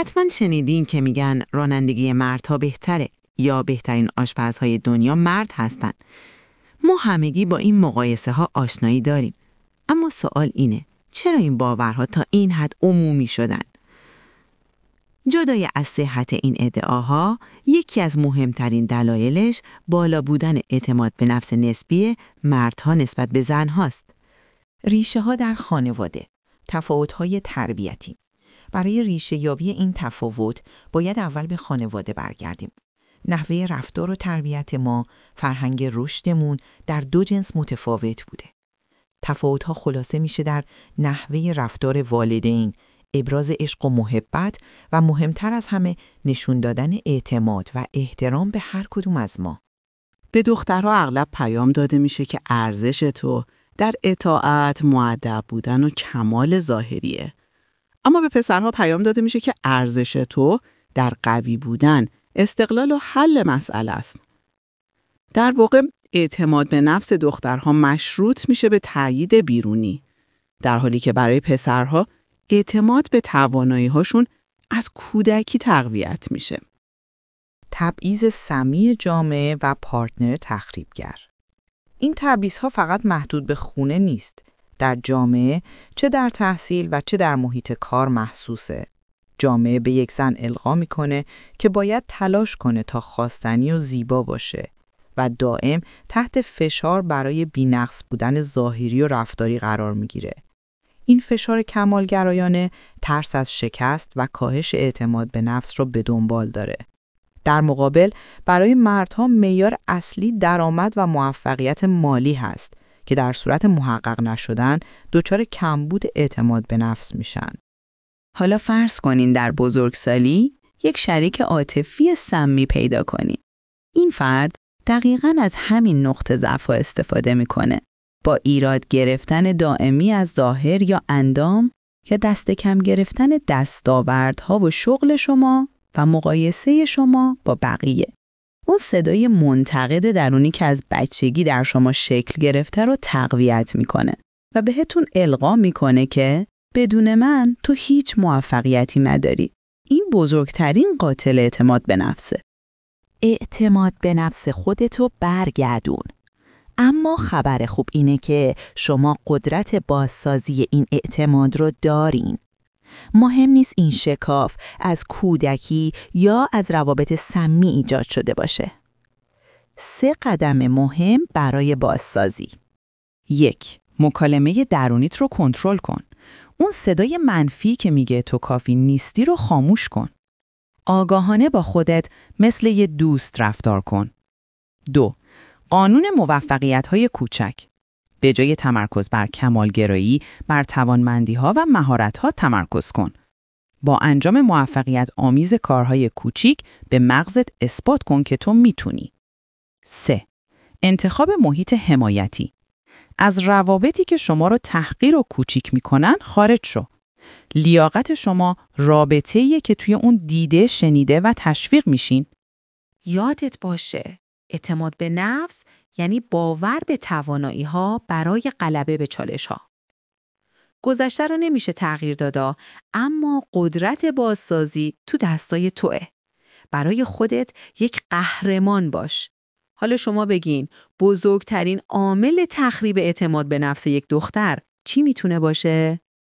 حتما شنیدین که میگن رانندگی مردها بهتره یا بهترین آشپزهای دنیا مرد هستن. ما همگی با این مقایسه ها آشنایی داریم. اما سوال اینه، چرا این باورها تا این حد عمومی شدن؟ جدای از صحت این ادعاها، یکی از مهمترین دلایلش بالا بودن اعتماد به نفس نسبی مردها نسبت به زنهاست. ریشه ها در خانواده، تفاوت‌های تربیتی. برای ریشه یابی این تفاوت باید اول به خانواده برگردیم. نحوه رفتار و تربیت ما، فرهنگ رشدمون در دو جنس متفاوت بوده. تفاوت‌ها خلاصه میشه در نحوه رفتار والدین، ابراز عشق و محبت و مهمتر از همه نشون دادن اعتماد و احترام به هر کدوم از ما. به دخترها اغلب پیام داده میشه که ارزش تو در اطاعت، مؤدب بودن و کمال ظاهریه. اما به پسرها پیام داده میشه که ارزش تو در قوی بودن، استقلال و حل مسئله است. در واقع اعتماد به نفس دخترها مشروط میشه به تأیید بیرونی، در حالی که برای پسرها اعتماد به توانایی‌هاشون از کودکی تقویت میشه. تبعیض سمی جامعه و پارتنر تخریبگر. این تبعیض‌ها فقط محدود به خونه نیست. در جامعه، چه در تحصیل و چه در محیط کار محسوسه. جامعه به یک زن القا میکنه که باید تلاش کنه تا خواستنی و زیبا باشه و دائم تحت فشار برای بی‌نقص بودن ظاهری و رفتاری قرار میگیره. این فشار کمالگرایانه ترس از شکست و کاهش اعتماد به نفس رو به دنبال داره. در مقابل برای مردها معیار اصلی درآمد و موفقیت مالی هست که در صورت محقق نشدن دچار کمبود اعتماد به نفس میشن. حالا فرض کنین در بزرگسالی یک شریک عاطفی سمی پیدا کنین. این فرد دقیقاً از همین نقطه ضعف استفاده میکنه. با ایراد گرفتن دائمی از ظاهر یا اندام یا دست کم گرفتن دستاوردها و شغل شما و مقایسه شما با بقیه. اون صدای منتقد درونی که از بچگی در شما شکل گرفته رو تقویت میکنه و بهتون القا میکنه که بدون من تو هیچ موفقیتی نداری. این بزرگترین قاتل اعتماد به نفسه. اعتماد به نفس خودتو برگردون. اما خبر خوب اینه که شما قدرت بازسازی این اعتماد رو دارین. مهم نیست این شکاف از کودکی یا از روابط سمی ایجاد شده باشه. 3 قدم مهم برای بازسازی. 1. مکالمه درونیت رو کنترل کن. اون صدای منفی که میگه تو کافی نیستی رو خاموش کن. آگاهانه با خودت مثل یه دوست رفتار کن. 2. قانون موفقیت‌های کوچک. به جای تمرکز بر کمالگرایی، بر توانمندی‌ها و مهارت‌ها تمرکز کن. با انجام موفقیت آمیز کارهای کوچیک به مغزت اثبات کن که تو میتونی. 3. انتخاب محیط حمایتی. از روابطی که شما رو تحقیر و کوچیک میکنن خارج شو. لیاقت شما رابطه‌ایه که توی اون دیده، شنیده و تشویق میشین. یادت باشه، اعتماد به نفس یعنی باور به توانایی‌ها برای غلبه به چالش‌ها. گذشته رو نمیشه تغییر دادا، اما قدرت بازسازی تو دستای توئه. برای خودت یک قهرمان باش. حالا شما بگین بزرگترین عامل تخریب اعتماد به نفس یک دختر چی میتونه باشه؟